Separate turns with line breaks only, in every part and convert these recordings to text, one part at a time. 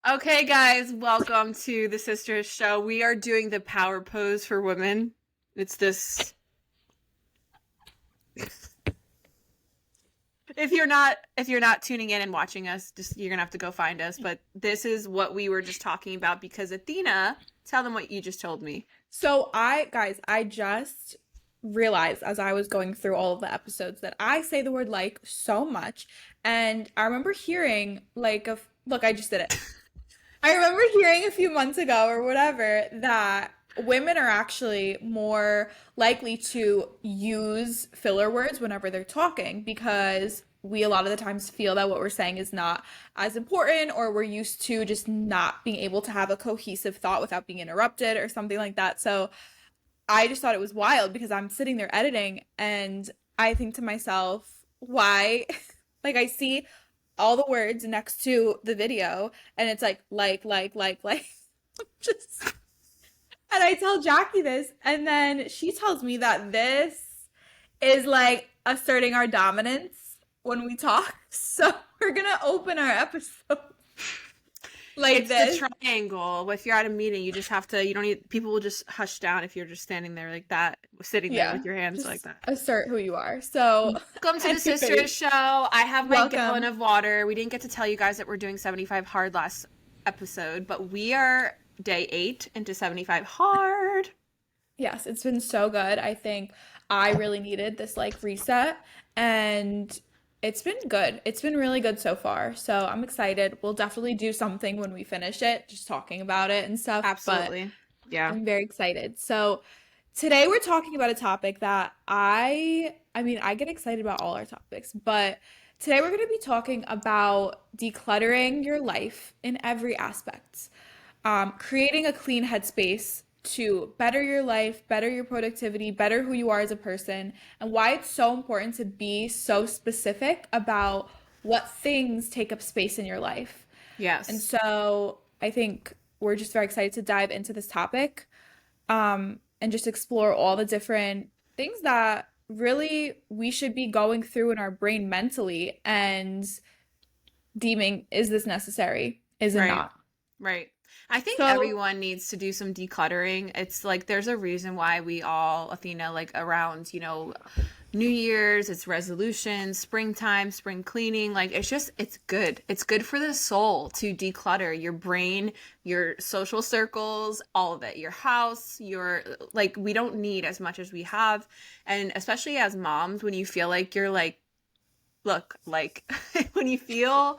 Okay, guys, welcome to the Sisters Show. We are doing the power pose for women. It's this. If you're not tuning in and watching us, just you're gonna have to go find us. But this is what we were just talking about because Athena, tell them what you just told me.
So I just realized as I was going through all of the episodes that I say the word like so much. And I remember hearing look, I just did it. I remember hearing a few months ago or whatever that women are actually more likely to use filler words whenever they're talking because we a lot of the times feel that what we're saying is not as important, or we're used to just not being able to have a cohesive thought without being interrupted or something like that. So I just thought it was wild because I'm sitting there editing and I think to myself, why? Like I see all the words next to the video and it's like, just, and I tell Jackie this and then she tells me that this is like asserting our dominance when we talk. So we're gonna open our episode like
It's the
this.
triangle. If you're at a meeting, you just have to. You don't need. People will just hush down if you're just standing there like that, sitting there with
Yeah,
your hands like
just
that.
assert who you are. So,
Welcome to the Sisters
anyways,
Show. I have my gallon
welcome.
of water. We didn't get to tell you guys that we're doing 75 hard last episode, but we are day 8 into 75 hard.
Yes, it's been so good. I think I really needed this like reset and it's been good. It's been really good so far. So I'm excited. We'll definitely do something when we finish it, just talking about it and stuff, but
Absolutely. Yeah.
I'm very excited. So today we're talking about a topic that I mean, I get excited about all our topics, but today we're going to be talking about decluttering your life in every aspect, creating a clean headspace to better your life, better your productivity, better who you are as a person, and why it's so important to be so specific about what things take up space in your life. And
Yes.
so I think we're just very excited to dive into this topic, and just explore all the different things that really we should be going through in our brain mentally and deeming, is this necessary? Is it
Right.
not?
Right. I think
So,
everyone needs to do some decluttering. It's like there's a reason why we all, Athena, like around, New Year's, it's resolutions, springtime, spring cleaning. Like it's just, it's good. It's good for the soul to declutter your brain, your social circles, all of it, your house, like, we don't need as much as we have. And especially as moms, when you feel like you're like, look, like when you feel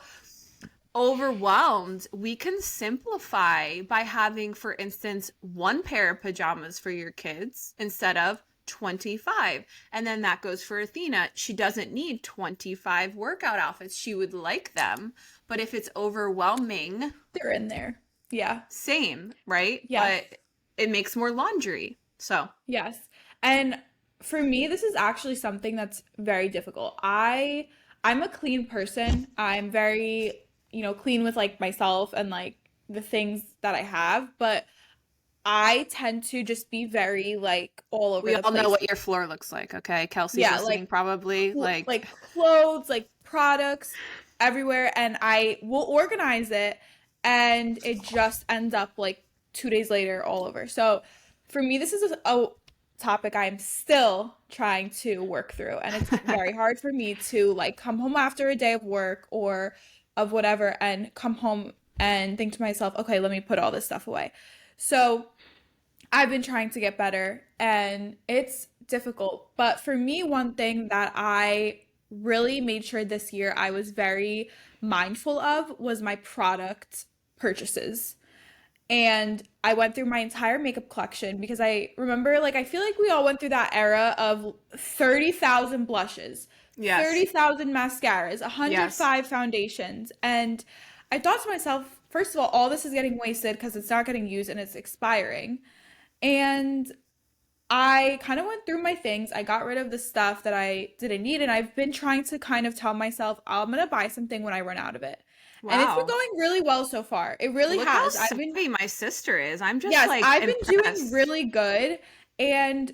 overwhelmed, we can simplify by having, for instance, one pair of pajamas for your kids instead of 25. And then that goes for Athena. She doesn't need 25 workout outfits. She would like them. But if it's overwhelming,
they're in there. Yeah.
same, right?
Yes.
But it makes more laundry. So,
Yes. And for me, this is actually something that's very difficult. I'm a clean person. I'm very, clean with like myself and like the things that I have, but I tend to just be very like all over
we
the
all know
place.
what your floor looks like, okay? Kelsey's
Yeah,
listening probably.
like clothes, like products everywhere, and I will organize it and it just ends up like 2 days later all over. So for me, this is a topic I'm still trying to work through, and it's very hard for me to like come home after a day of work or of whatever and come home and think to myself, okay, let me put all this stuff away. So I've been trying to get better and it's difficult. But for me, one thing that I really made sure this year I was very mindful of was my product purchases. And I went through my entire makeup collection because I remember, like, I feel like we all went through that era of 30,000 blushes,
yes.
30,000 mascaras,
Yes.
105 foundations. And I thought to myself, first of all this is getting wasted because it's not getting used and it's expiring. And I kind of went through my things. I got rid of the stuff that I didn't need, and I've been trying to kind of tell myself I'm gonna buy something when I run out of it. And it's been
Wow.
going really well so far. It really
Look how
has. I've been,
savvy my sister is. I'm just
yes,
like
I've been doing
impressed.
really good, and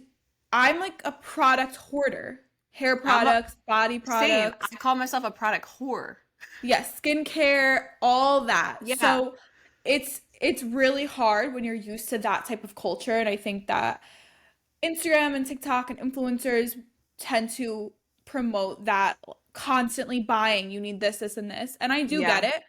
I'm like a product hoarder. Hair
I'm a
products, body
same.
products,
I call myself a product whore.
yes, skincare, all that.
Yeah.
So it's really hard when you're used to that type of culture, and I think that Instagram and TikTok and influencers tend to promote that constantly buying, you need this, and this. And I do get
Yeah.
it,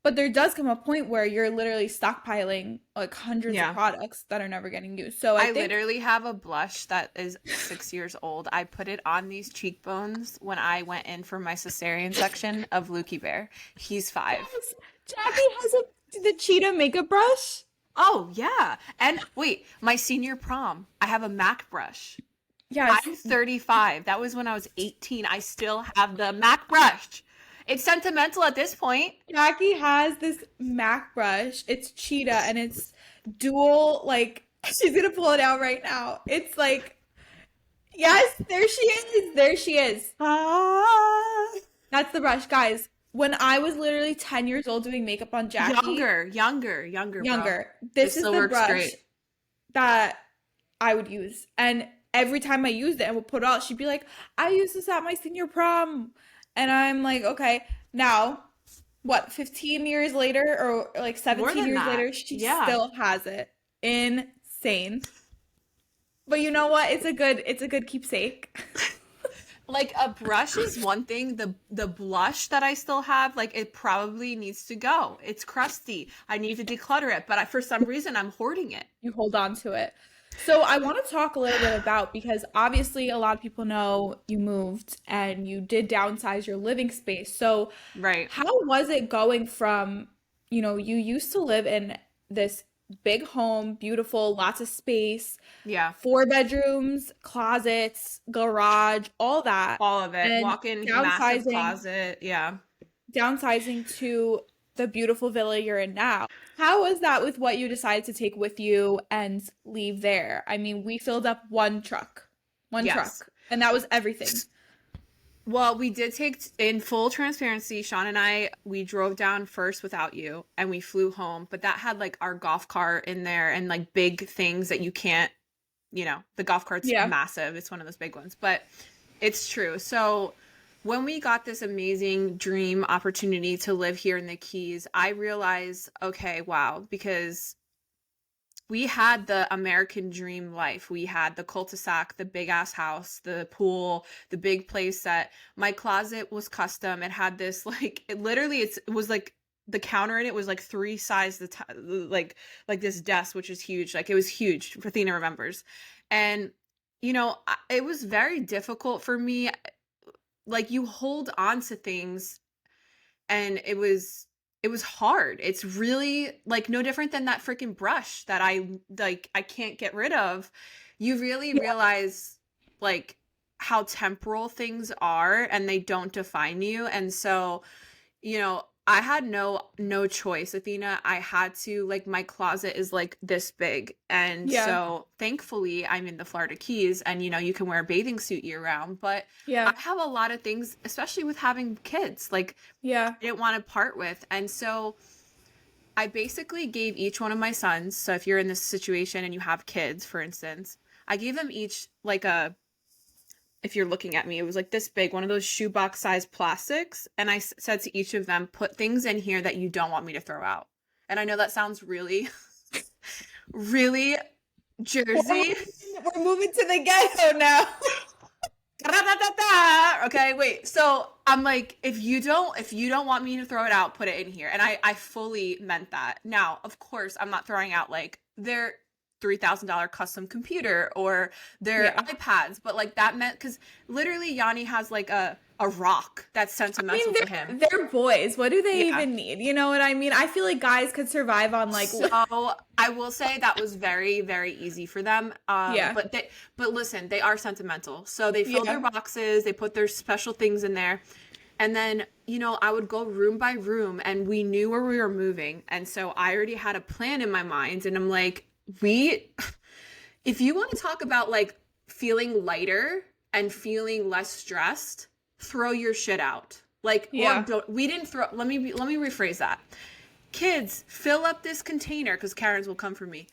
but there does come a point where you're literally stockpiling like hundreds of
Yeah.
products that are never getting used. So I
I
think,
literally have a blush that is 6 years old. I put it on these cheekbones when I went in for my cesarean section of Lukey Bear. He's 5.
yes, Jackie has the cheetah makeup brush.
Oh, yeah. And wait, my senior prom, I have a MAC brush.
Yes,
I'm 35. That was when I was 18. I still have the MAC brush. It's sentimental at this point.
Jackie has this MAC brush. It's cheetah and it's dual, like, she's gonna pull it out right now. It's like, yes, there she is. There she is.
Ah.
That's the brush, guys. When I was literally 10 years old doing makeup on Jackie,
Younger, bro.
younger,
It
this is
still
the
works
brush
great.
that I would use. And every time I used it and would put it out, she'd be like, I used this at my senior prom. And I'm like, okay, now, what, 15 years later or like
More
17
than
years
that.
later, she
Yeah.
still has it. Insane. But you know what? It's a good keepsake.
Like a brush is one thing. The blush that I still have, like it probably needs to go. It's crusty. I need to declutter it, but for some reason I'm hoarding it.
You hold on to it. So I want to talk a little bit about, because obviously a lot of people know you moved and you did downsize your living space. So
Right.
how was it going from, you used to live in this big home, beautiful, lots of space,
Yeah.
4 bedrooms, closets, garage, all that,
All of it.
and
Walk-in massive
downsizing
closet. Yeah.
downsizing to the beautiful villa you're in now. How was that with what you decided to take with you and leave there? I mean, we filled up one
Yes.
truck, and that was everything.
Well, we did take, in full transparency, Sean and I, we drove down first without you and we flew home, but that had like our golf cart in there and like big things that you can't, the golf cart's
Yeah.
massive. It's one of those big ones, but it's true. So when we got this amazing dream opportunity to live here in the Keys, I realized, okay, wow, because we had the American dream life. We had the cul-de-sac, the big ass house, the pool, the big play set. My closet was custom. It had this like it was like the counter in it was like 3 size like this desk, which is huge. Like it was huge. Athena remembers. And it was very difficult for me. Like you hold on to things and it was hard. It's really like no different than that freaking brush that I can't get rid of. You really
Yeah.
realize like how temporal things are and they don't define you. And so, I had no choice, Athena. I had to, like, my closet is like this big. And
Yeah.
so thankfully I'm in the Florida Keys and you can wear a bathing suit year round, but I
Yeah.
have a lot of things, especially with having kids, like
Yeah.
I didn't want to part with. And so I basically gave each one of my sons, so if you're in this situation and you have kids, for instance, I gave them each like if you're looking at me, it was like this big, one of those shoebox sized plastics. And I said to each of them, put things in here that you don't want me to throw out. And I know that sounds really, really
We're,
Jersey.
we're moving to the ghetto now.
Da-da-da-da-da. Okay, wait. So I'm like, if you don't want me to throw it out, put it in here. And I fully meant that. Now, of course, I'm not throwing out like their $3,000 custom computer or their
Yeah.
iPads, but like that meant because literally Yanni has like a rock that's
I
sentimental
mean,
to
they're
him.
they're boys. What do they
Yeah.
even need? You know what I mean? I feel like guys could survive on like,
So I will say that was very, very easy for them.
yeah.
But listen, they are sentimental. So they filled
Yeah.
their boxes, they put their special things in there. And then, I would go room by room and we knew where we were moving. And so I already had a plan in my mind. And I'm like, if you want to talk about like feeling lighter and feeling less stressed, throw your shit out. Like, or
Yeah.
don't, we didn't throw, let me rephrase that. Kids, fill up this container because Karens will come for me.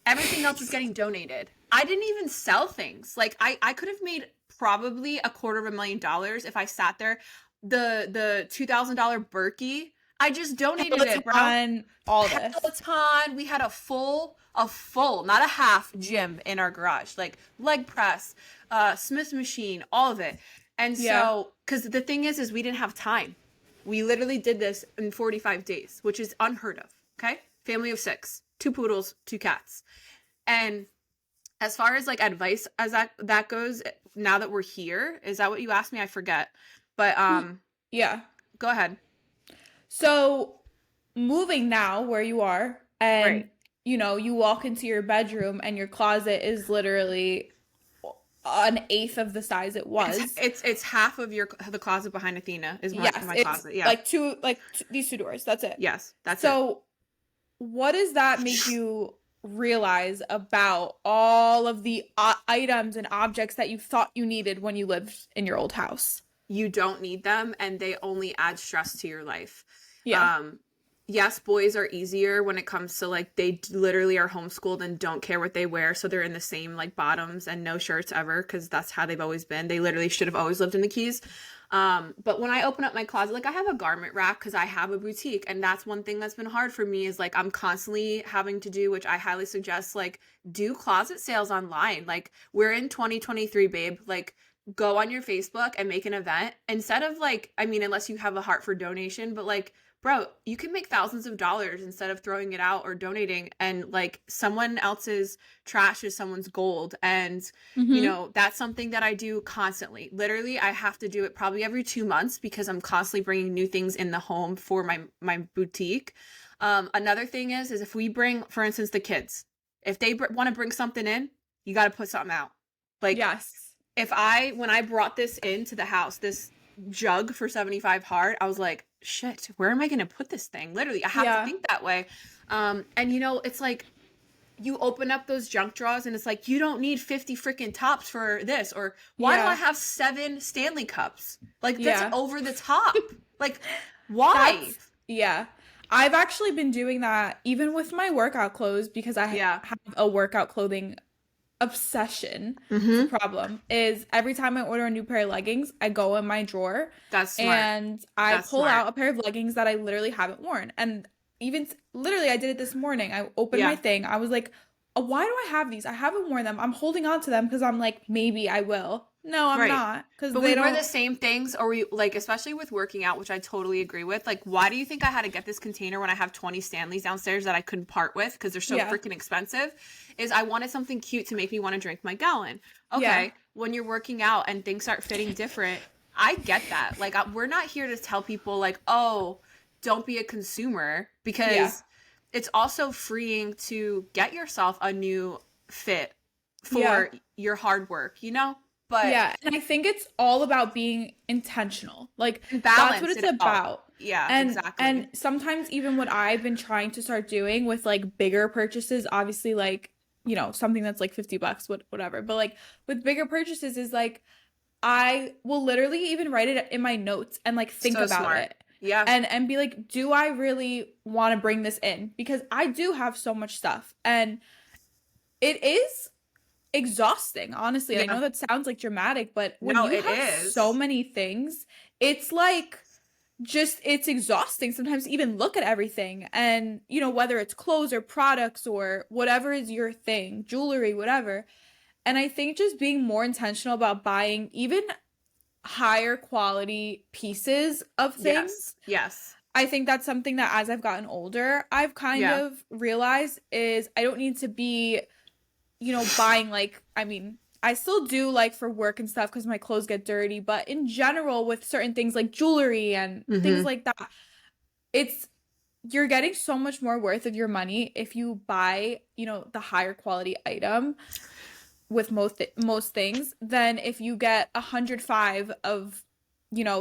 Everything else is getting donated. I didn't even sell things. Like I could have made probably $250,000 if I sat there. The $2,000 Berkey, I just donated it, bro.
Peloton, all this.
Peloton. We had a full, not a half gym in our garage, like leg press, Smith machine, all of it. And
Yeah.
so, because the thing is we didn't have time. We literally did this in 45 days, which is unheard of. Okay. Family of 6, 2 poodles, 2 cats. And as far as like advice as that goes, now that we're here, is that what you asked me? I forget. But
Yeah.
go ahead.
So moving now where you are, and
Right.
you walk into your bedroom and your closet is literally an eighth of the size it was.
It's half of the closet behind Athena is
Yes,
my
it's
closet. Yeah.
like these two doors. That's it.
Yes, that's it.
So what does that make you realize about all of the items and objects that you thought you needed when you lived in your old house?
You don't need them, and they only add stress to your life.
Yeah.
Yes, boys are easier when it comes to like they literally are homeschooled and don't care what they wear, so they're in the same like bottoms and no shirts ever because that's how they've always been. They literally should have always lived in the Keys. But when I open up my closet, like I have a garment rack because I have a boutique, and that's one thing that's been hard for me is like I'm constantly having to do, which I highly suggest, like do closet sales online. Like we're in 2023, babe. Like go on your Facebook and make an event instead of like, I mean, unless you have a heart for donation, but like bro, you can make thousands of dollars instead of throwing it out or donating, and like someone else's trash is someone's gold. And
Mm-hmm.
that's something that I do constantly. Literally, I have to do it probably every 2 months because I'm constantly bringing new things in the home for my boutique. Another thing is if we bring, for instance, the kids, if they want to bring something in, you got to put something out. Like
Yes.
when I brought this into the house, this jug for 75 hard, I was like, shit, where am I going to put this thing? Literally, I have to
Yeah.
think that way. And it's like you open up those junk drawers and it's like, you don't need 50 freaking tops for this. Or why do
Yeah.
I have 7 Stanley cups? Like that's
Yeah.
over the top. Like why?
Yeah. I've actually been doing that even with my workout clothes because I
Yeah.
have a workout clothing obsession. It's a
Mm-hmm.
problem. Is every time I order a new pair of leggings, I go in my drawer
That's smart.
and I
That's
pull
smart.
out a pair of leggings that I literally haven't worn. And even literally, I did it this morning. I opened my
Yeah.
thing. I was like, why do I have these? I haven't worn them. I'm holding on to them because I'm like, maybe I will. No, I'm
Right.
not because
But
they
we wear
don't.
the same things, or we like, especially with working out, which I totally agree with. Like, why do you think I had to get this container when I have 20 Stanleys downstairs that I couldn't part with because they're so
Yeah.
freaking expensive? Is I wanted something cute to make me want to drink my gallon.
Yeah.
Okay, when you're working out and things start fitting different, I get that. Like, we're not here to tell people, like, oh, don't be a consumer,
Yeah.
because it's also freeing to get yourself a new fit
Yeah.
for your hard work, But
Yeah, and I think it's all about being intentional. Like that's what
balance
it's
it out.
about.
Yeah,
And
exactly.
sometimes even what I've been trying to start doing with like bigger purchases, obviously like, something that's like 50 bucks, whatever. But like with bigger purchases is like I will literally even write it in my notes and like think
So
about
smart.
it.
Yeah.
And be like, do I really want to bring this in? Because I do have so much stuff and it is exhausting, honestly. I
Yeah.
know that sounds like dramatic, but when
No,
you
it
have so
is.
many things, it's like it's exhausting sometimes to even look at everything. And, whether it's clothes or products or whatever is your thing, jewelry, whatever. And I think just being more intentional about buying even higher quality pieces of
Yes.
things.
Yes.
I think that's something that as I've gotten older, I've kind
Yeah.
of realized is I don't need to be buying like, I mean, I still do like for work and stuff because my clothes get dirty, but in general, with certain things like jewelry and things
Mm-hmm.
like that, it's you're getting so much more worth of your money if you buy, the higher quality item with most things than if you get 105 of,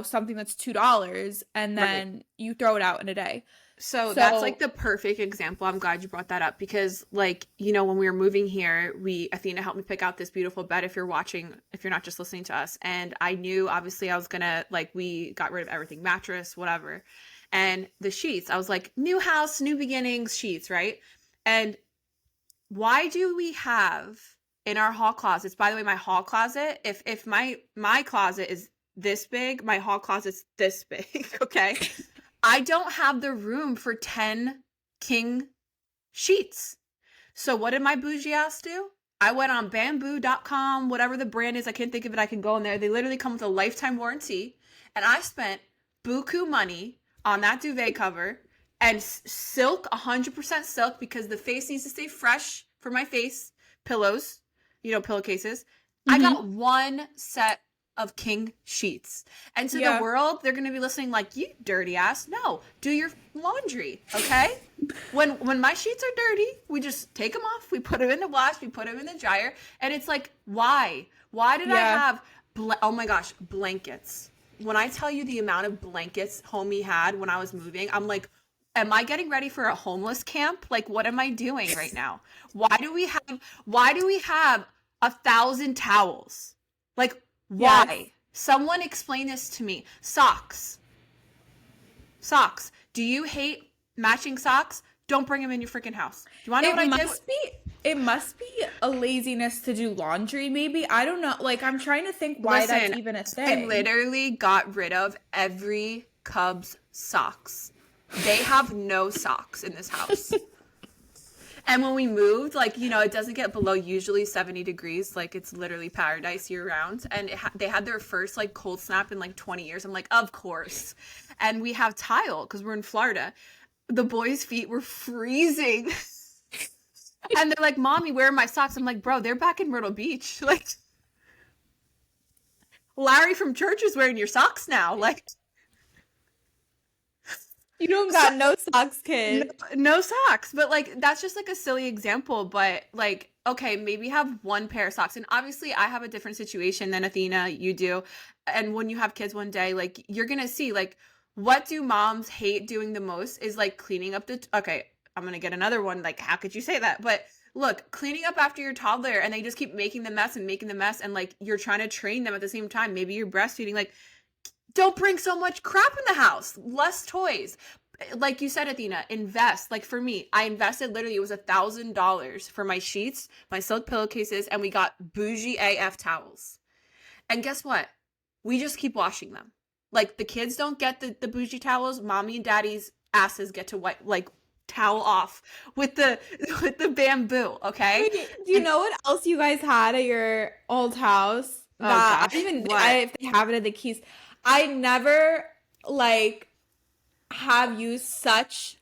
something that's $2 and
Right.
then you throw it out in a day.
So that's like
So,
the perfect example. I'm glad you brought that up because, like, when we were moving here, Athena helped me pick out this beautiful bed. If you're not just listening to us, and I knew obviously I was gonna, like, we got rid of everything, mattress, whatever, and the sheets. I was like, new house, new beginnings, sheets, right? And why do we have in our hall closets? By the way, my hall closet, if my closet is this big, my hall closet's this big, okay? I don't have the room for 10 king sheets. So what did my bougie ass do? I went on bamboo.com, whatever the brand is. I can't think of it. I can go in there. They literally come with a lifetime warranty. And I spent buku money on that duvet cover and silk, 100% silk, because the face needs to stay fresh for my face. Pillows, pillowcases. I got one set of king sheets. And to the
Yeah.
world, they're going to be listening like, you dirty ass. No, do your laundry, okay? When my sheets are dirty, we just take them off. We put them in the wash. We put them in the dryer. And it's like, why? Why did I
Yeah.
have, oh my gosh, blankets? When I tell you the amount of blankets homie had when I was moving, I'm like, am I getting ready for a homeless camp? Like, what am I doing right now? Why do we have 1,000 towels? Like, why?
Yes.
Someone explain this to me. Socks. Socks. Do you hate matching socks? Don't bring them in your freaking house. Do you want to know
It
what I did?
must be it must be a laziness to do laundry, maybe. I don't know. Like, I'm trying to think why that's
Listen,
even a
I
thing.
literally got rid of every Cubs socks. They have no socks in this house. And when we moved, like, it doesn't get below usually 70 degrees. Like, it's literally paradise year round. And they had their first, like, cold snap in, like, 20 years. I'm like, of course. And we have tile because we're in Florida. The boys' feet were freezing. And they're like, Mommy, where are my socks? I'm like, bro, they're back in Myrtle Beach. Like, Larry from church is wearing your socks now. Like,
You don't got no socks,
no,
kid.
no socks. But, like, that's just, like, a silly example. But, like, okay, maybe have one pair of socks. And obviously, I have a different situation than Athena, you do. And when you have kids one day, like, you're going to see, like, what do moms hate doing the most is, like, cleaning up okay, I'm going to get another one. Like, how could you say that? But look, cleaning up after your toddler and they just keep making the mess and making the mess. And, like, you're trying to train them at the same time. Maybe you're breastfeeding. Like, don't bring so much crap in the house. Less toys. Like you said, Athena, invest. Like, for me, I invested literally, it was $1,000 for my sheets, my silk pillowcases, and we got bougie AF towels. And guess what? We just keep washing them. Like, the kids don't get the bougie towels. Mommy and daddy's asses get to wipe, like, towel off with the with the bamboo, okay?
Do you know what else you guys had at your old house?
Oh
That I
gosh,
even
what?
if they have it at the Keys, I never like have used such.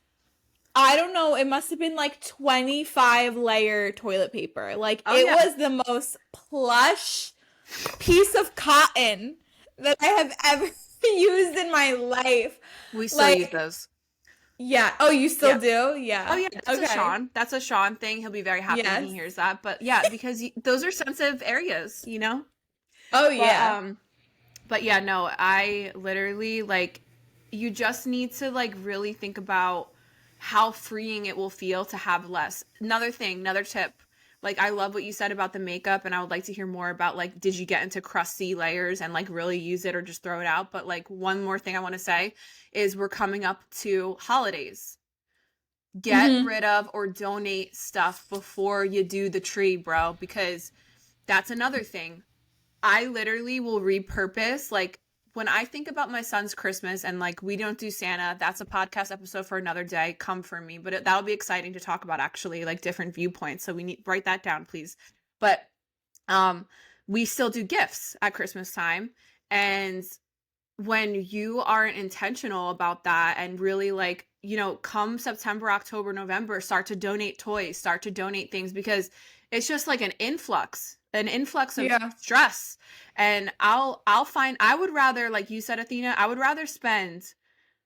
I don't know. It must have been like 25-layer toilet paper. Like,
Oh
it
yeah,
was the most plush piece of cotton that I have ever used in my life.
we still use
Like,
those.
yeah. Oh, you still
Yeah.
do?
Oh
Yeah.
yeah, that's a
Okay.
Sean. That's a Sean thing. He'll be very happy when he
Yes.
hears that. But yeah, because those are sensitive areas.
Oh,
But
yeah.
but yeah, no, I literally, like, you just need to, like, really think about how freeing it will feel to have less. Another tip. Like, I love what you said about the makeup, and I would like to hear more about, like, did you get into crusty layers and, like, really use it or just throw it out? But, like, one more thing I want to say is we're coming up to holidays. Get
Hmm.
rid of or donate stuff before you do the tree, bro, because that's another thing. I literally will repurpose, like, when I think about my son's Christmas and, like, we don't do Santa, that's a podcast episode for another day. Come for me. But that'll be exciting to talk about, actually, like, different viewpoints. So we need write that down, please. But um we still do gifts at Christmas time. And when you aren't intentional about that and really, like, come September, October, November, start to donate toys, start to donate things, because it's just like an influx of
Yeah.
stress. And I would rather, like you said, Athena, I would rather spend,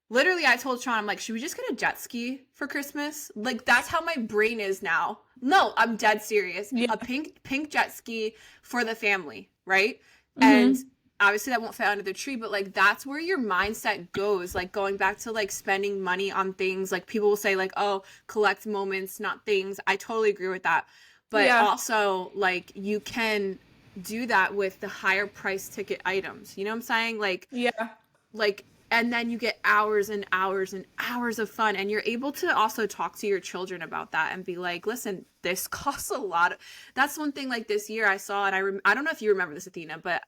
literally, I told Sean, I'm like, should we just get a jet ski for Christmas? Like, that's how my brain is now. No, I'm dead serious.
Yeah.
A pink jet ski for the family, right? And
Hmm.
obviously that won't fit under the tree, but, like, that's where your mindset goes. Like, going back to, like, spending money on things, like, people will say, like, oh, collect moments, not things. I totally agree with that. But
Yeah.
also, like, you can do that with the higher price ticket items. You know what I'm saying?
Yeah.
Like, and then you get hours and hours and hours of fun, and you're able to also talk to your children about that and be like, listen, this costs a lot. That's one thing, like, this year I saw, and I don't know if you remember this, Athena, but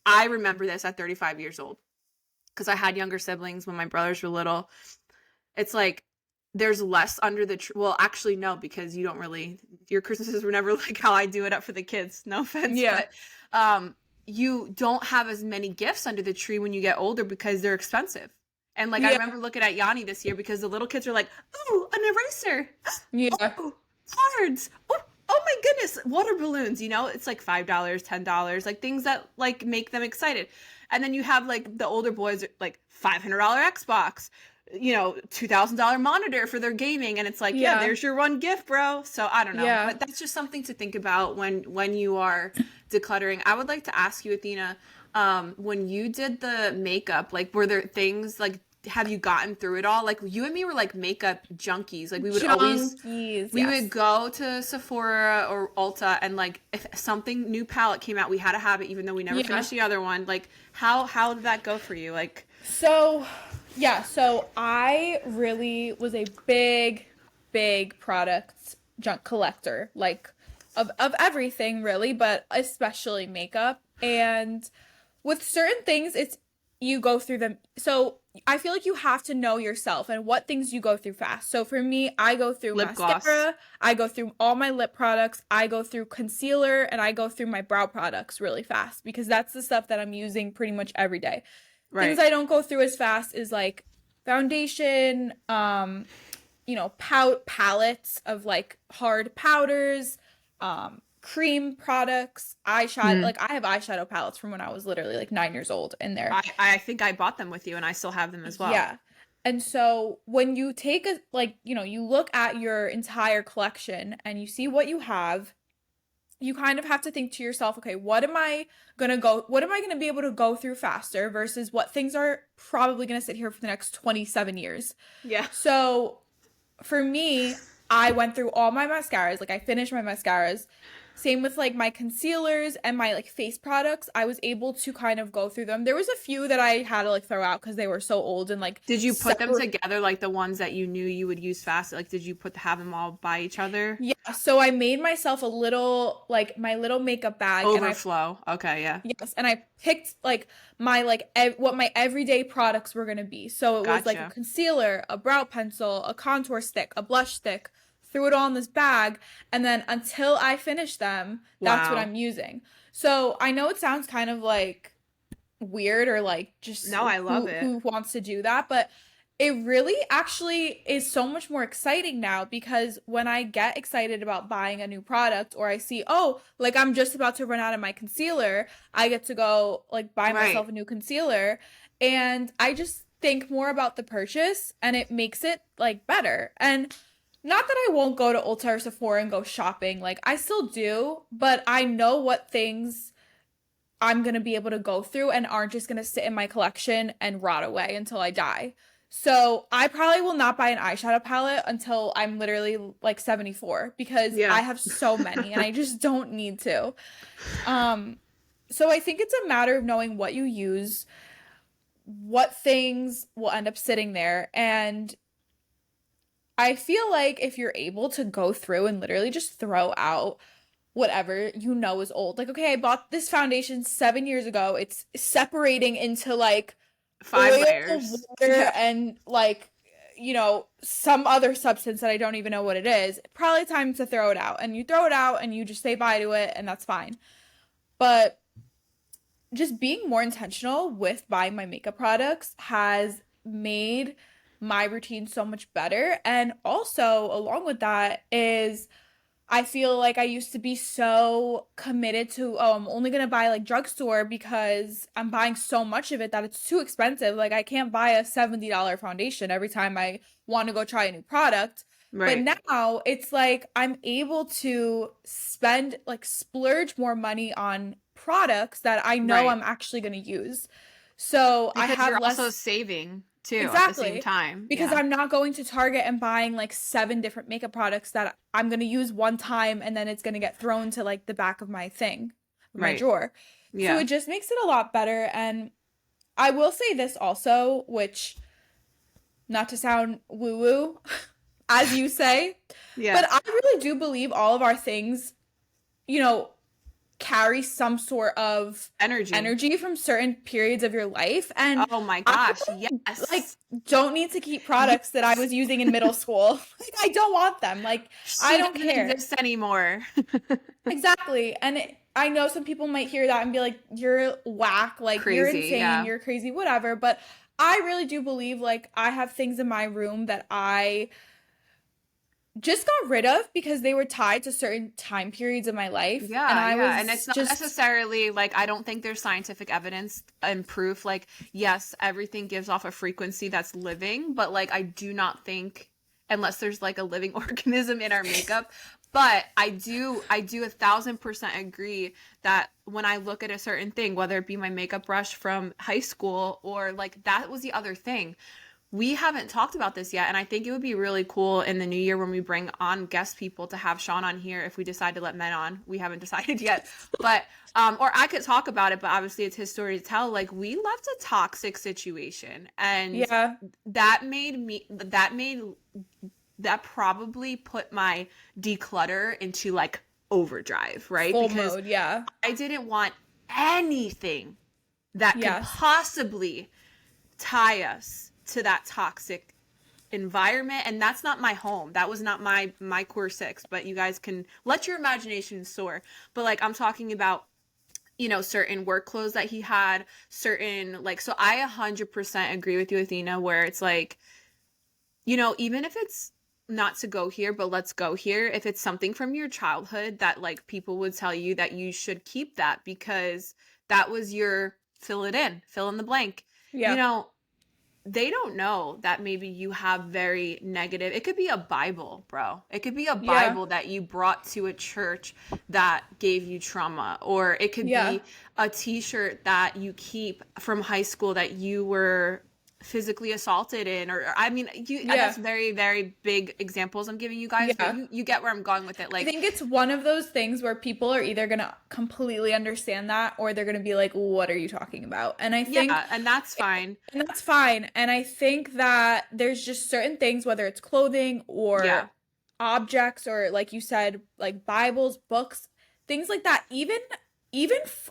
I remember this at 35 years old. because I had younger siblings when my brothers were little. It's like there's less under the tree. Well, actually, no, because you don't really, your Christmases were never like how I do it up for the kids. No offense,
Yeah.
but you don't have as many gifts under the tree when you get older because they're expensive. And like I
Yeah.
remember looking at Yanni this year because the little kids are like, "Oh, an eraser!
Yeah.
Oh, cards! Oh my goodness, water balloons!" You know, it's like $5, $10, like things that like make them excited. And then you have like the older boys, like $500 Xbox, you know, $2,000 monitor for their gaming, and it's like, yeah,
Yeah.
there's your one gift, bro. So I don't know,
Yeah.
but that's just something to think about when you are decluttering. I would like to ask you, Athena, when you did the makeup, like were there things like, have you gotten through it all? Like you and me were like makeup junkies. Like
Junkies,
we would
yes.
go to Sephora or Ulta, and like if something new palette came out, we had to have it even though we never
Yeah.
finished the other one. Like how did that go for you? Like
So, yeah, so I really was a big product junk collector, like of everything really, but especially makeup. And with certain things, it's you go through them. So I feel like you have to know yourself and what things you go through fast. So for me, I go through
lip gloss.
mascara, I go through all my lip products, I go through concealer, and I go through my brow products really fast because that's the stuff that I'm using pretty much every day. Things
Right.
I don't go through as fast is like foundation, palettes of like hard powders, cream products, eyeshadow.
Mhm.
Like I have eyeshadow palettes from when I was literally like 9 years old in there.
I think I bought them with you and I still have them as well.
Yeah. And so when you take you look at your entire collection and you see what you have, you kind of have to think to yourself, okay, what am I gonna be able to go through faster versus what things are probably gonna sit here for the next 27 years.
Yeah.
So for me, I went through all my mascaras, like I finished my mascaras. Same with like my concealers and my like face products. I was able to kind of go through them. There was a few that I had to like throw out because they were so old and like
Did you put them
separate.
together like the ones that you knew you would use fast? Like did you have them all by each other?
Yeah, so I made myself a little like my little makeup bag and I
Overflow. Okay, yeah.
yes, and I picked like my what my everyday products were gonna be. So it was like a
Gotcha.
concealer, a brow pencil, a contour stick, a blush stick. Threw it all in this bag, and then until I finish them, that's what
Wow.
I'm using. So I know it sounds kind of like weird or like just
No, I love
who
it.
wants to do that, but it really actually is so much more exciting now because when I get excited about buying a new product or I see, oh, like I'm just about to run out of my concealer, I get to go like buy
Right.
myself a new concealer and I just think more about the purchase and it makes it like better. And not that I won't go to Ulta or Sephora and go shopping, like I still do, but I know what things I'm gonna be able to go through and aren't just gonna sit in my collection and rot away until I die. So I probably will not buy an eyeshadow palette until I'm literally like 74 because
Yeah.
I have so many and I just don't need to. Um, so I think it's a matter of knowing what you use, what things will end up sitting there, and I feel like if you're able to go through and literally just throw out whatever you know is old. Like, okay, I bought this foundation 7 years ago. It's separating into like
Five
oil,
layers.
water,
Yeah.
and like, some other substance that I don't even know what it is. Probably time to throw it out. And you throw it out and you just say bye to it, and that's fine. But just being more intentional with buying my makeup products has made my routine so much better. And also, along with that, is I feel like I used to be so committed to, oh, I'm only gonna buy like drugstore because I'm buying so much of it that it's too expensive. Like, I can't buy a $70 foundation every time I want to go try a new product. But
Right.
now it's like I'm able to spend, like, splurge more money on products that I know
Right.
I'm actually gonna use. So I
Because
have
you're also
less.
saving too at the same
Exactly.
time.
Because
Yeah.
I'm not going to Target and buying like 7 different makeup products that I'm going to use one time and then it's going to get thrown to like the back of my thing, my
Right.
drawer. So
Yeah.
it just makes it a lot better. And I will say this also, which, not to sound woo woo, as you say,
Yeah.
but I really do believe all of our things, you know, carry some sort of
Energy.
energy from certain periods of your life. And
Oh my
I
gosh,
like
yes.
don't need to keep products that I
Yes.
was using in middle school. Like I don't want them. Like I
She
don't
doesn't
care.
exist anymore.
Exactly. And I know some people might hear that and be like, you're whack, like you're
Crazy,
insane,
yeah.
you're crazy, whatever. But I really do believe like I have things in my room that I just got rid of because they were tied to certain time periods of my life. And
Yeah,
I
yeah. And
was
it's not
just,
necessarily like I don't think there's scientific evidence and proof. Like, yes, everything gives off a frequency that's living, but like I do not think unless there's like a living organism in our makeup. But I do 1,000% agree that when I look at a certain thing, whether it be my makeup brush from high school or like that was the other thing. We haven't talked about this yet, and I think it would be really cool in the new year when we bring on guest people to have Sean on here if we decide to let men on. We haven't decided yet, but or I could talk about it, but obviously it's his story to tell. Like we left a toxic situation, and
yeah,
that probably put my declutter into like overdrive, right?
full
Because
mode. Yeah.
I didn't want anything that could
Yes.
possibly tie us to that toxic environment, and that's not my home. That was not my core six, but you guys can let your imagination soar. But like I'm talking about, certain work clothes that he had, certain like, so I 100% agree with you, Athena, where it's like, even if it's not to go here, but let's go here. If it's something from your childhood that like people would tell you that you should keep that because that was your fill in the blank. You
Yeah.
know, they don't know that maybe you have very negative. It could be a Bible, bro. It could be a
Yeah.
Bible that you brought to a church that gave you trauma, or it could
Yeah.
be a t-shirt that you keep from high school that you were physically assaulted in, or I mean,
Yeah.
that's very very big examples I'm giving you guys, but
Yeah.
you get where I'm going with it.
I
Like,
think it's one of those things where people are either going to completely understand that or they're going to be like, what are you talking about? And I think,
yeah, and that's fine.
and that's fine. And I think that there's just certain things, whether it's clothing or
Yeah.
objects or like you said, like Bibles, books, things like that. Even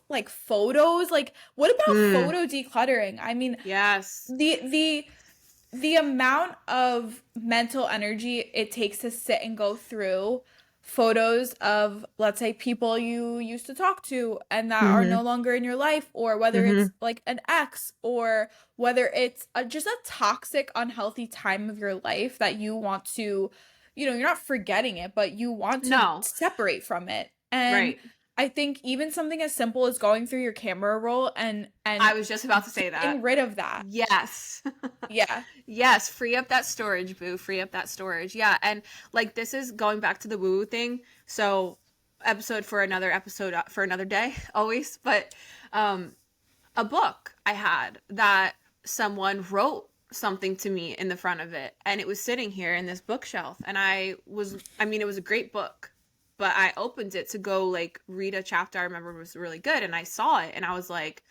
like photos, like what about
Mm.
photo decluttering? I mean,
Yes.
the amount of mental energy it takes to sit and go through photos of, let's say, people you used to talk to and that are no
Mm-hmm.
longer in your life, or whether it's
Mm-hmm.
like an ex, or whether it's just a toxic, unhealthy time of your life that you want to, you're not forgetting it, but you want to
No.
separate from it. And
Right.
I think even something as simple as going through your camera roll and
I was just about to say that.
getting rid of that.
Yes.
Yeah.
Yes, free up that storage, boo. Free up that storage. Yeah, and like this is going back to the woo-woo thing. So, episode for another day, always. But a book I had that someone wrote something to me in the front of it, and it was sitting here in this bookshelf, and I mean, it was a great book, but I opened it to go like read a chapter I remember was really good, and I saw it and I was like,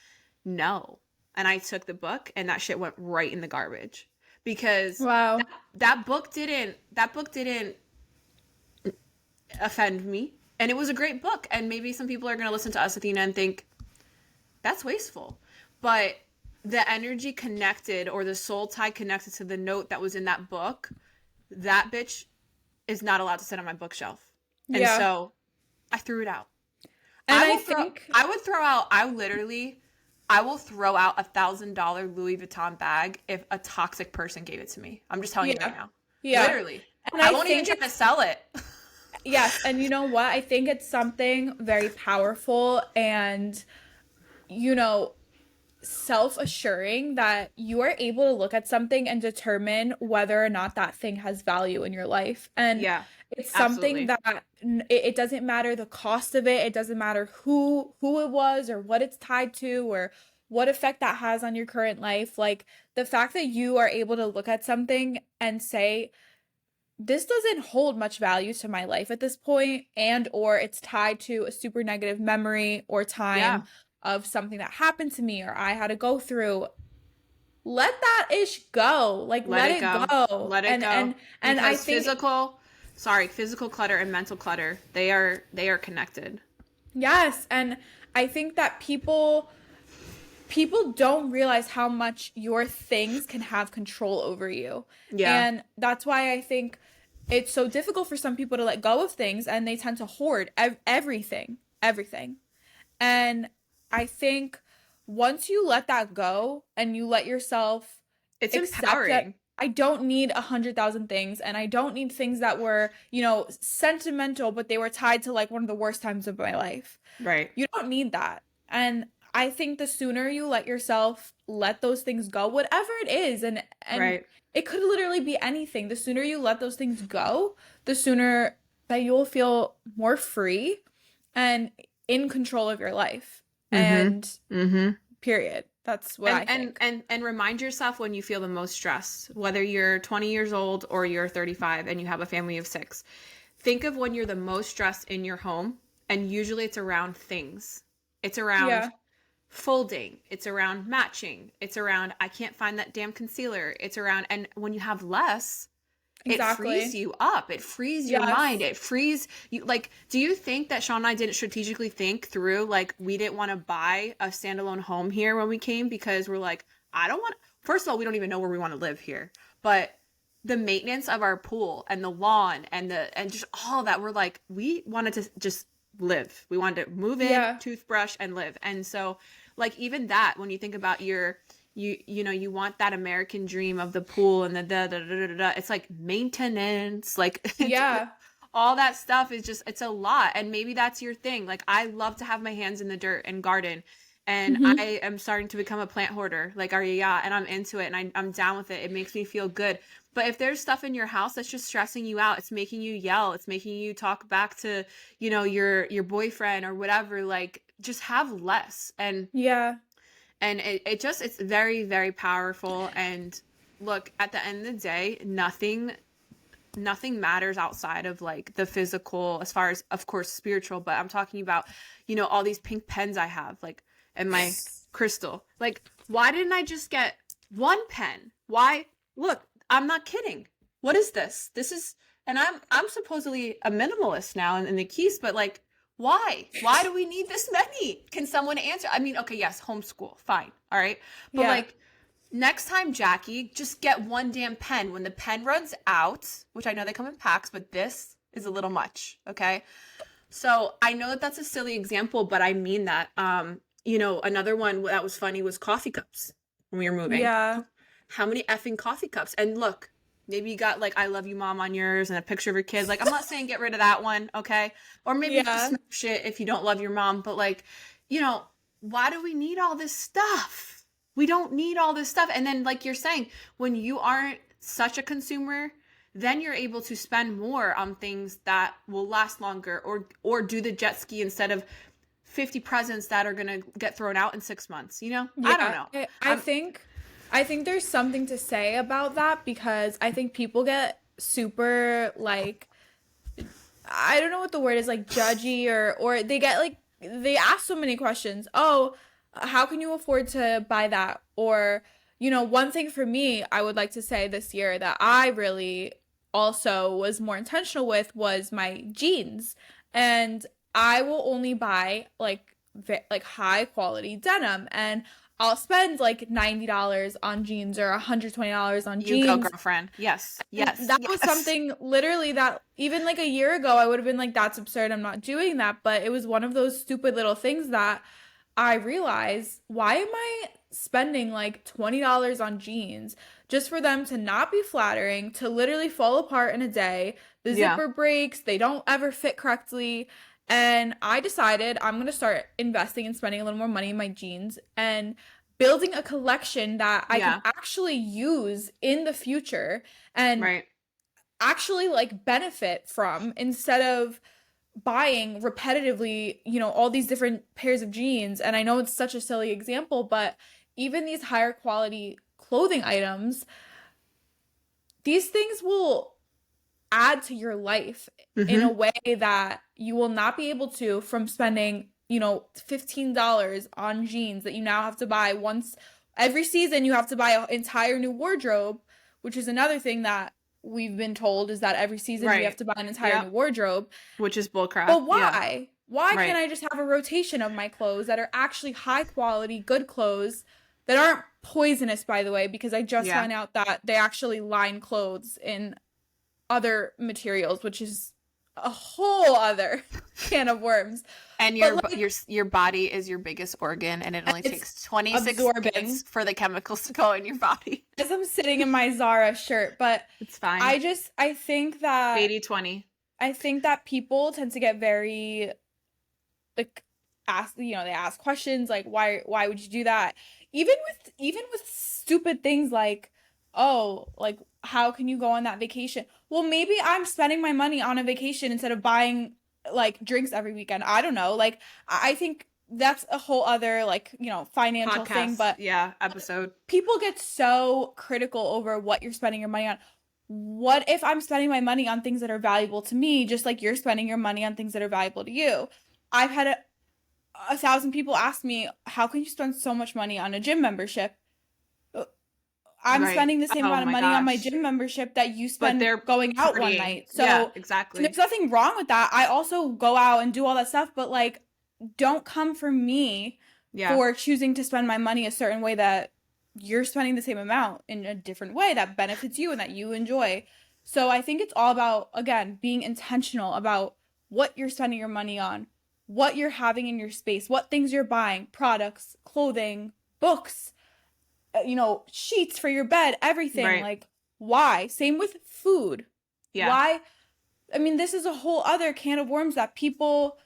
no. And I took the book and that shit went right in the garbage because
Wow.
that book didn't offend me, and it was a great book, and maybe some people are going to listen to us, Athena, and think that's wasteful, but the energy connected, or the soul tie connected to the note that was in that book, that bitch is not allowed to sit on my bookshelf. And
Yeah.
so I threw it out.
And I think,
I will throw out $1,000 Louis Vuitton bag if a toxic person gave it to me. I'm just telling you right
yeah.
now.
Yeah.
Literally.
And
I
I
won't even
think
try to
it's,
sell it.
yes. And you know what? I think it's something very powerful and, you know, self-assuring that you are able to look at something and determine whether or not that thing has value in your life. And
Yeah,
it's something
absolutely.
that it doesn't matter the cost of it. It doesn't matter who it was or what it's tied to or what effect that has on your current life. Like the fact that you are able to look at something and say, this doesn't hold much value to my life at this point, and or it's tied to a super negative memory or
Yeah,
time of something that happened to me or I had to go through. Let that ish go. Like
let
let
it
it
go.
go.
Let it
and
go.
and and I
Because
think
physical clutter and mental clutter, they are connected.
Yes, and I think that people don't realize how much your things can have control over you.
Yeah.
And that's why I think it's so difficult for some people to let go of things and they tend to hoard everything, everything. And I think once you let that go and you let yourself
It's
accept that
empowering.
I don't need 100,000 things and I don't need things that were, sentimental, but they were tied to like one of the worst times of my life.
Right.
You don't need that. And I think the sooner you let yourself let those things go, whatever it is, and
Right.
it could literally be anything. The sooner you let those things go, the sooner that you'll feel more free and in control of your life.
Mm-hmm.
And
Mm-hmm.
period. That's what
And
I
and
think.
and and remind yourself when you feel the most stressed, whether you're 20 years old or you're 35 and you have a family of 6. Think of when you're the most stressed in your home, and usually it's around things. It's around
Yeah,
folding, it's around matching, it's around I can't find that damn concealer. It's around, and when you have less, it frees
exactly.
you up. It frees your mind.
Yes.
It frees you. Like, do you think that Sean and I didn't strategically think through, like, we didn't want to buy a standalone home here when we came because we're like, I don't want, first of all, we don't even know where we want to live here. But the maintenance of our pool and the lawn and just all that, we're like, we wanted to just live. We wanted to move in,
Yeah.
toothbrush, and live. And so, like, even that, when you think about you want that American dream of the pool and the da. It's like maintenance, like it's
Yeah.
all that stuff is just, it's a lot. And maybe that's your thing. Like, I love to have my hands in the dirt and garden, and
Hmm.
I am starting to become a plant hoarder, like are you? Yeah, and I'm into it, and I'm down with it. It makes me feel good. But if there's stuff in your house that's just stressing you out, it's making you yell, it's making you talk back to, your boyfriend or whatever, like, just have less.
Yeah.
And it's very, very powerful. And look, at the end of the day, nothing matters outside of like the physical, as far as, of course, spiritual. But I'm talking about, all these pink pens I have, like, and my crystal. Like, why didn't I just get one pen? Why? Look, I'm not kidding. What is this? This is, and I'm supposedly a minimalist now in the keys, but like, why do we need this many? Can someone answer? I mean, okay, yes, homeschool, fine, all right, but
Yeah.
like, next time, Jackie, just get one damn pen. When the pen runs out, which I know they come in packs, but this is a little much, okay? So I know that that's a silly example, but I mean that. Another one that was funny was coffee cups when we were moving.
Yeah.
How many effing coffee cups? And look, maybe you got like "I love you, mom" on yours and a picture of your kids. Like, I'm not saying get rid of that one, okay? Or maybe just
Yeah.
smash it if you don't love your mom. But like, you know, why do we need all this stuff? We don't need all this stuff. And then, like you're saying, when you aren't such a consumer, then you're able to spend more on things that will last longer, or do the jet ski instead of 50 presents that are gonna get thrown out in 6 months. I don't
Yeah,
know.
I think there's something to say about that because I think people get super like I don't know what the word is, like judgy, or they get like they ask so many questions. Oh, how can you afford to buy that? Or, one thing for me, I would like to say this year that I really also was more intentional with was my jeans. And I will only buy like high quality denim, and I'll spend like $90 on jeans or $120 on
You go,
jeans.
girlfriend. Yes,
And
yes,
that was
yes.
something literally that even like a year ago I would have been like, that's absurd. I'm not doing that. But it was one of those stupid little things that I realized, why am I spending like $20 on jeans just for them to not be flattering, to literally fall apart in a day? The
Yeah,
zipper breaks, they don't ever fit correctly. And I decided I'm going to start investing and spending a little more money in my jeans and building a collection that I can
yeah,
actually use in the future and
right.
actually like benefit from instead of buying repetitively, all these different pairs of jeans. And I know it's such a silly example, but even these higher quality clothing items, these things will add to your life in a
Mm-hmm.
way that you will not be able to from spending, $15 on jeans that you now have to buy once every season. You have to buy an entire new wardrobe, which is another thing that we've been told is that every season we have
Right.
to buy an entire new
Yep.
wardrobe.
Which is bullcrap.
But
Yeah.
why? Why can't
Right.
I just have a rotation of my clothes that are actually high quality, good clothes that aren't poisonous, by the way, because I just
Yeah.
found out that they actually line clothes in other materials, which is a whole other can of worms.
And
But
your
like,
your body is your biggest organ, and it only
it's
takes 26
absorbing
seconds for the chemicals to go in your body.
as I'm sitting in my Zara shirt. But
It's fine.
I think that
80/20.
people tend to get very like they ask questions like why would you do that, even with stupid things like, oh, like how can you go on that vacation? Well, maybe I'm spending my money on a vacation instead of buying like drinks every weekend. I don't know, like I think that's a whole other like financial thing.
Podcast.
But
Yeah, episode.
people get so critical over what you're spending your money on. What if I'm spending my money on things that are valuable to me, just like you're spending your money on things that are valuable to you? I've had a thousand people ask me, how can you spend so much money on a gym membership? I'm
Right.
spending the same
Oh
amount of
my
money on my
gosh.
gym membership that you
But
spend
they're
going out one
partying.
night.
Yeah,
So there's
exactly.
nothing wrong with that. I also go out and do all that stuff, but like, don't come for me
Yeah.
for choosing to spend my money a certain way that you're spending the same amount in a different way that benefits you and that you enjoy. So I think it's all about, again, being intentional about what you're spending your money on, what you're having in your space, what things you're buying, products, clothing, books, sheets for your bed, everything.
Right.
Like, why? Same with food.
Yeah.
Why? I mean, this is a whole other can of worms that people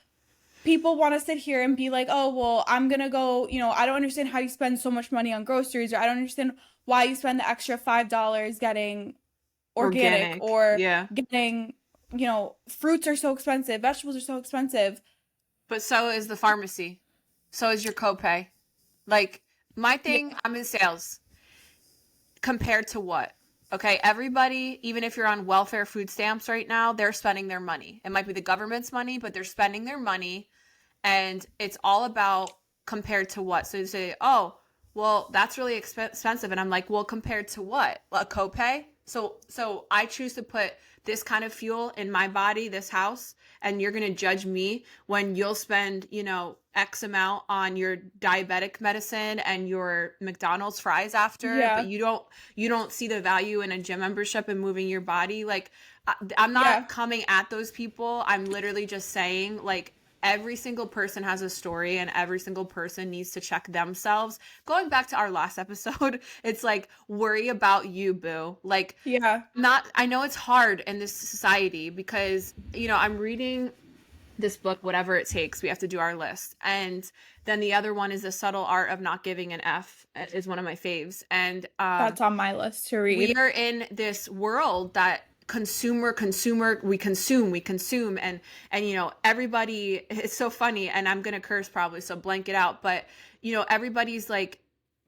want to sit here and be like, oh, well, I'm gonna go, I don't understand how you spend so much money on groceries, or I don't understand why you spend the extra $5 getting organic,
Organic.
or
Yeah.
getting, fruits are so expensive, vegetables are so expensive.
But so is the pharmacy. So is your copay. Like my thing,
Yeah.
I'm in sales. Compared to what? Okay, everybody, even if you're on welfare food stamps right now, they're spending their money. It might be the government's money, but they're spending their money, and it's all about compared to what. So you say, oh, well, that's really expensive, and I'm like, well, compared to what? A copay? So I choose to put this kind of fuel in my body, this house, and you're gonna judge me when you'll spend, X amount on your diabetic medicine and your McDonald's fries after, but
Yeah.
you don't see the value in a gym membership and moving your body. Like I'm
Yeah.
not coming at those people. I'm literally just saying, like, every single person has a story and every single person needs to check themselves. Going back to our last episode, it's like, worry about you, boo. Like,
Yeah.
not, I know it's hard in this society because, I'm reading this book, Whatever It Takes. We have to do our list. And then the other one is The Subtle Art of Not Giving an F, is one of my faves. And
That's on my list to
we
read.
are in this world that consumer, we consume, and everybody, it's so funny, and I'm gonna curse probably, so blank it out, but everybody's like,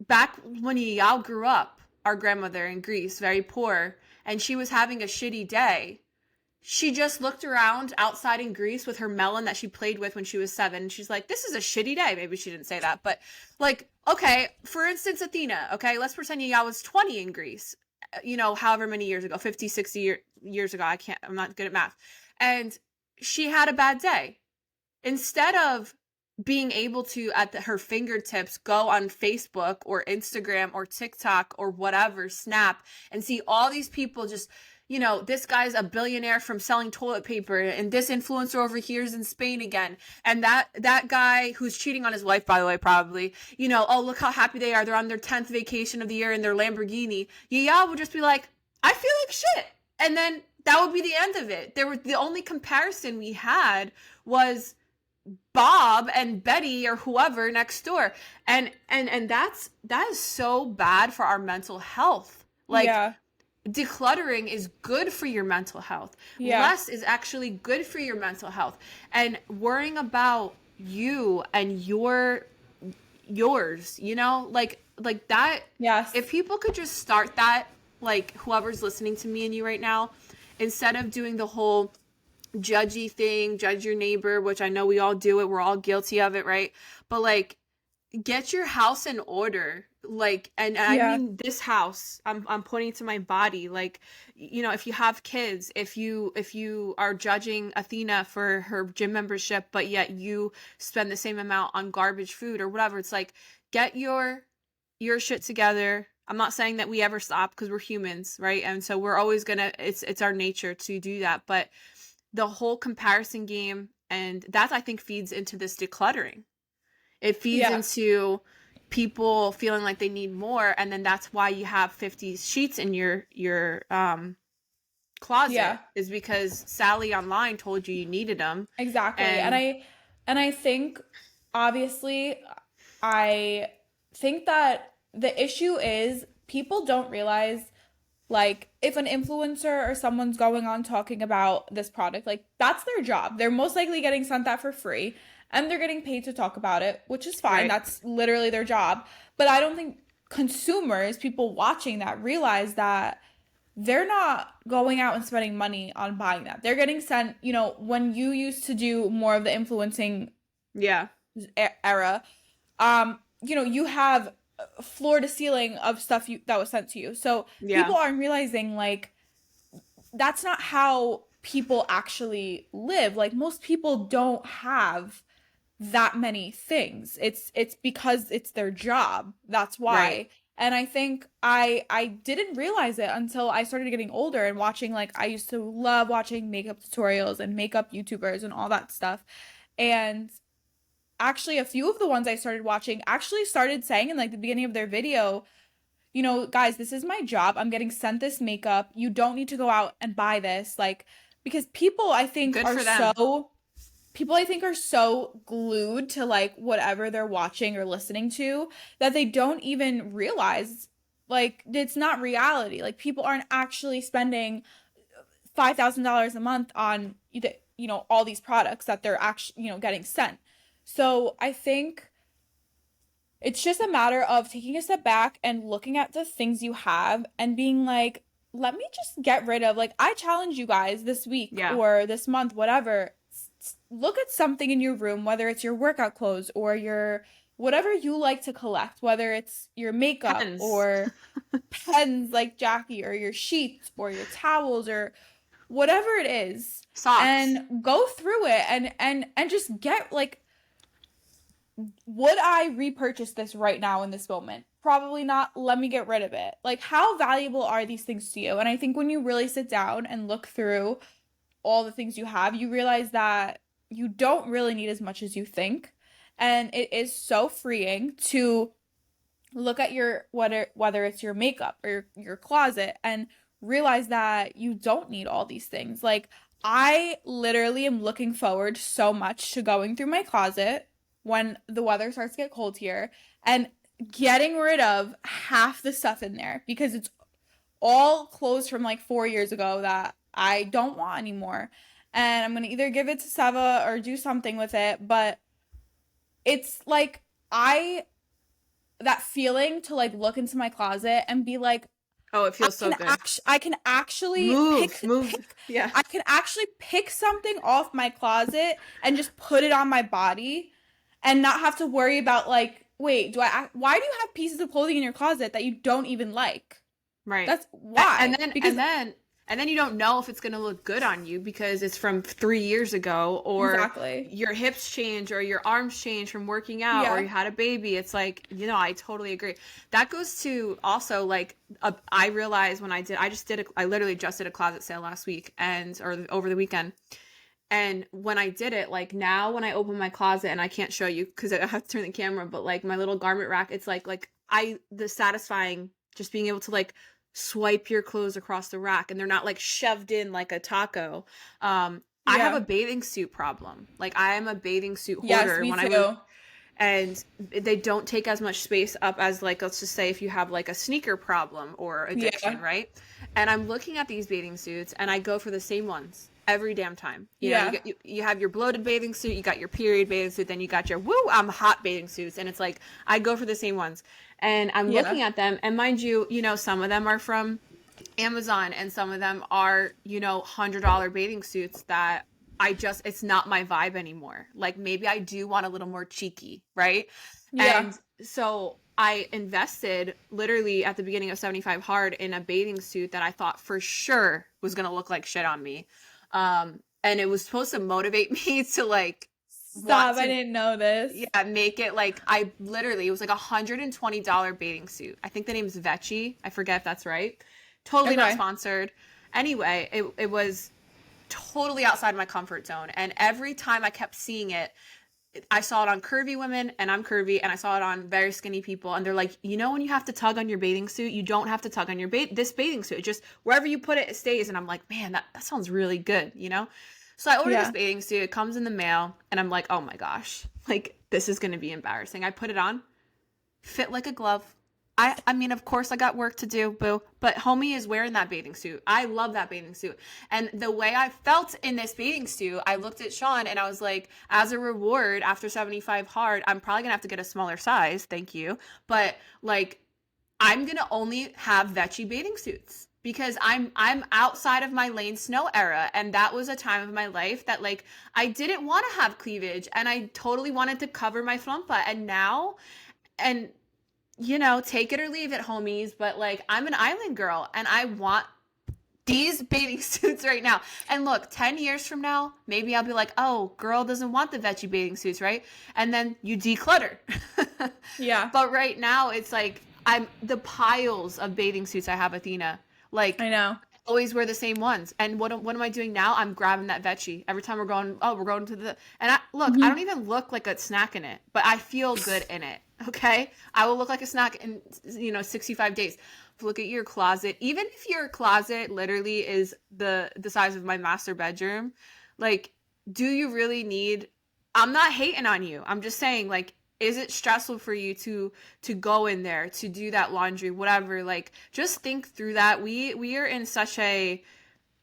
back when y'all grew up, our grandmother in Greece, very poor, and she was having a shitty day. She just looked around outside in Greece with her melon that she played with when she was 7. She's like, this is a shitty day. Maybe she didn't say that, but like, okay, for instance, Athena, okay, let's pretend y'all was 20 in Greece, however many years ago, 50, 60 years ago. I'm not good at math. And she had a bad day. Instead of being able to, at her fingertips, go on Facebook or Instagram or TikTok or whatever, Snap, and see all these people just, this guy's a billionaire from selling toilet paper, and this influencer over here is in Spain again, and that guy who's cheating on his wife, by the way, probably, oh, look how happy they are. They're on their 10th vacation of the year in their Lamborghini. Yeah, would just be like, I feel like shit. And then that would be the end of it. The only comparison we had was Bob and Betty or whoever next door. And that is so bad for our mental health. Like,
Yeah.
decluttering is good for your mental health.
Yeah.
Less is actually good for your mental health. And worrying about you and yours, like that.
Yes.
If people could just start that, like whoever's listening to me and you right now, instead of doing the whole judgy thing, judge your neighbor, which I know we all do it. We're all guilty of it, right? But like, get your house in order. Like, and I
Yeah.
mean this house, I'm pointing to my body. Like, if you have kids, if you are judging Athena for her gym membership, but yet you spend the same amount on garbage food or whatever, it's like, get your shit together. I'm not saying that we ever stop, because we're humans, right? And so we're always gonna, it's our nature to do that. But the whole comparison game, and that, I think, feeds into this decluttering. It feeds
Yeah.
into people feeling like they need more, and then that's why you have 50 sheets in your
Yeah.
closet, is because Sally online told you you needed them.
Exactly. And
And
I think obviously I think that the issue is people don't realize, like, if an influencer or someone's going on talking about this product, like, that's their job. They're most likely getting sent that for free and they're getting paid to talk about it, which is fine.
right,
That's literally their job. But I don't think consumers, people watching that, realize that they're not going out and spending money on buying that. They're getting sent, when you used to do more of the influencing
yeah,
era, you have floor to ceiling of stuff that was sent to you. So
yeah,
people aren't realizing, like, that's not how people actually live. Like, most people don't have that many things. It's because it's their job. That's
right,
why. And I think I didn't realize it until I started getting older and watching, like, I used to love watching makeup tutorials and makeup YouTubers and all that stuff. And actually a few of the ones I started watching actually started saying in, like, the beginning of their video, guys, this is my job. I'm getting sent this makeup. You don't need to go out and buy this. Like, because
good for them.
people I think are so glued to, like, whatever they're watching or listening to, that they don't even realize, like, it's not reality. Like, people aren't actually spending $5,000 a month on all these products that they're actually, getting sent. So I think it's just a matter of taking a step back and looking at the things you have and being like, let me just get rid of, like, I challenge you guys this week
Yeah,
or this month, whatever. Look at something in your room, whether it's your workout clothes or your whatever you like to collect, whether it's your makeup
pens,
or pens like Jackie, or your sheets or your towels or whatever it is,
socks.
and go through it and just get, like, would I repurchase this right now in this moment? Probably not. Let me get rid of it. Like, how valuable are these things to you? And I think when you really sit down and look through all the things you have, you realize that you don't really need as much as you think. And it is so freeing to look at your, whether it's your makeup or your closet, and realize that you don't need all these things. Like, I literally am looking forward so much to going through my closet when the weather starts to get cold here and getting rid of half the stuff in there, because it's all clothes from, like, 4 years ago that I don't want anymore. And I'm gonna either give it to Seva or do something with it. But it's like, that feeling to, like, look into my closet and be like,
Oh, it feels so good.
I can actually
Move.
pick
Yeah.
I can actually pick something off my closet and just put it on my body and not have to worry about, like, wait, why do you have pieces of clothing in your closet that you don't even like?
Right.
That's why. Because
And then you don't know if it's going to look good on you because it's from 3 years ago, or
exactly.
your hips change, or your arms change from working out, or
Yeah.
you had a baby. It's like, I totally agree. That goes to also, like, I realized when I literally just did a closet sale last week, or over the weekend. And when I did it, like, now when I open my closet, and I can't show you because I have to turn the camera, but, like, my little garment rack, it's the satisfying, just being able to, like, swipe your clothes across the rack and they're not, like, shoved in like a taco. I have a
Yeah.
bathing suit problem. Like, I am a bathing suit
Yes,
hoarder
me
when I was,
too.
and they don't take as much space up as, like, let's just say if you have, like, a sneaker problem or addiction,
Yeah.
right? And I'm looking at these bathing suits and I go for the same ones every damn time.
Yeah.
You have your bloated bathing suit, you got your period bathing suit, then you got your woo, I'm hot bathing suits, and it's like I go for the same ones. And I'm
Yeah.
looking at them, and mind you, some of them are from Amazon and some of them are, $100 bathing suits that it's not my vibe anymore. Like, maybe I do want a little more cheeky, right?
Yeah.
And so I invested literally at the beginning of 75 Hard in a bathing suit that I thought for sure was going to look like shit on me. And it was supposed to motivate me to like want
Stop, I
to,
didn't know this.
yeah, make it like it was like $120 bathing suit. I think the name's Vecchi. I forget if that's right. Totally not
Okay.
sponsored. Anyway, it was totally outside my comfort zone. And every time I kept seeing it, I saw it on curvy women, and I'm curvy, and I saw it on very skinny people, and they're like, you know, when you have to tug on your bathing suit, you don't have to tug on your this bathing suit. It just wherever you put it, it stays. And I'm like, man, that sounds really good, you know? So I ordered this
Yeah.
bathing suit. It comes in the mail, and I'm like, oh my gosh, like this is going to be embarrassing. I put it on, fit like a glove. I mean, of course I got work to do, boo, but homie is wearing that bathing suit. I love that bathing suit. And the way I felt in this bathing suit, I looked at Sean and I was like, as a reward after 75 hard, I'm probably gonna have to get a smaller size. Thank you. But like, I'm gonna only have Vecchi bathing suits because I'm outside of my lane snow era, and that was a time of my life that like I didn't want to have cleavage and I totally wanted to cover my flumpa. And now, and you know, take it or leave it, homies, but like I'm an island girl and I want these bathing suits right now. And look, 10 years from now, maybe I'll be like, oh, girl doesn't want the Vecchi bathing suits, right? And then you declutter.
Yeah.
But right now, it's like I'm the piles of bathing suits I have, Athena. Like,
I know.
always wear the same ones. And what am I doing now? I'm grabbing that Vecchi every time we're going. Oh, we're going to the. And look, I don't even look like a snack in it, but I feel good in it. Okay, I will look like a snack in 65 days. Look at your closet. Even if your closet literally is the size of my master bedroom, like, do you really need? I'm not hating on you. I'm just saying, like, is it stressful for you to go in there to do that laundry, whatever? Like, just think through that. We are in such a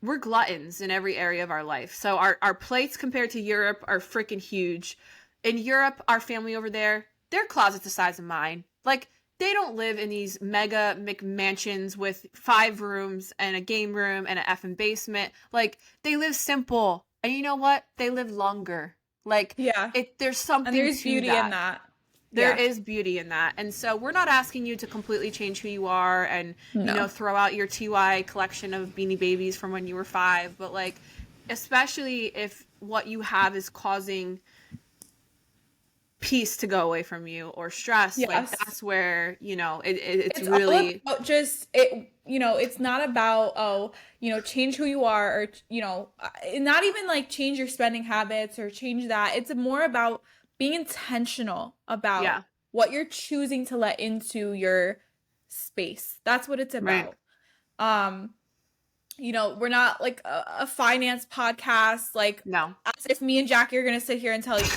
we're gluttons in every area of our life. So our plates compared to Europe are freaking huge. In Europe, our family over there, their closet's the size of mine. Like, they don't live in these mega McMansions with 5 rooms and a game room and an effing basement. Like, they live simple. And you know what? They live longer. Like,
Yeah.
there's something
And there's
to
beauty
that.
in that.
There
Yeah.
is beauty in that. And so we're not asking you to completely change who you are and,
No.
throw out your TY collection of Beanie Babies from when you were 5. But, like, especially if what you have is causing peace to go away from you or stress, like
Yes.
that's where, it's
It's
really,
all about just it, it's not about, oh, change who you are, or, not even like change your spending habits or change that. It's more about being intentional about
yeah,
what you're choosing to let into your space. That's what it's
right.
about. Um, we're not like a finance podcast, like
No.
as if me and Jackie are gonna sit here and tell you,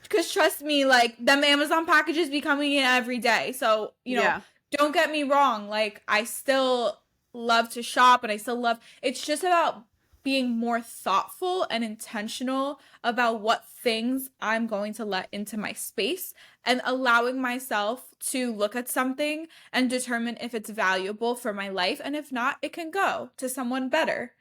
because trust me, like them Amazon packages be coming in every day. So,
Yeah.
don't get me wrong. Like I still love to shop and I still love, it's just about being more thoughtful and intentional about what things I'm going to let into my space and allowing myself to look at something and determine if it's valuable for my life. And if not, it can go to someone better.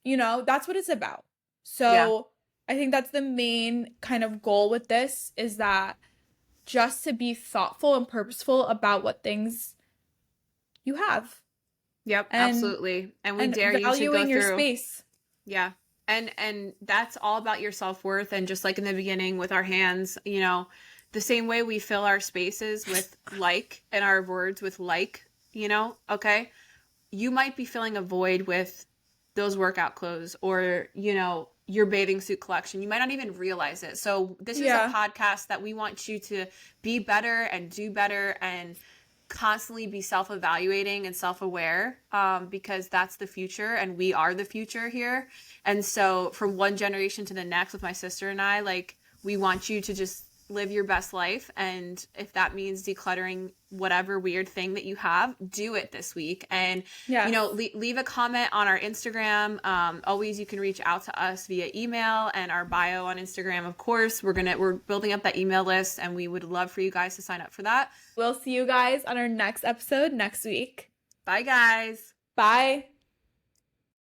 That's what it's about.
Yeah.
So I think that's the main kind of goal with this, is that just to be thoughtful and purposeful about what things you have,
Yep.
and
Absolutely. And we dare you to go
valuing your
through.
space.
Yeah. And that's all about your self-worth. And just like in the beginning with our hands, the same way we fill our spaces with like, and our words with like, okay, you might be filling a void with those workout clothes or, your bathing suit collection. You might not even realize it. So this is
Yeah.
a podcast that we want you to be better and do better and constantly be self-evaluating and self-aware, because that's the future and we are the future here. And so from one generation to the next with my sister and I, like, we want you to just live your best life. And if that means decluttering whatever weird thing that you have, do it this week. And,
Yes.
leave a comment on our Instagram. Always you can reach out to us via email and our bio on Instagram. Of course, we're building up that email list and we would love for you guys to sign up for that.
We'll see you guys on our next episode next week.
Bye guys.
Bye.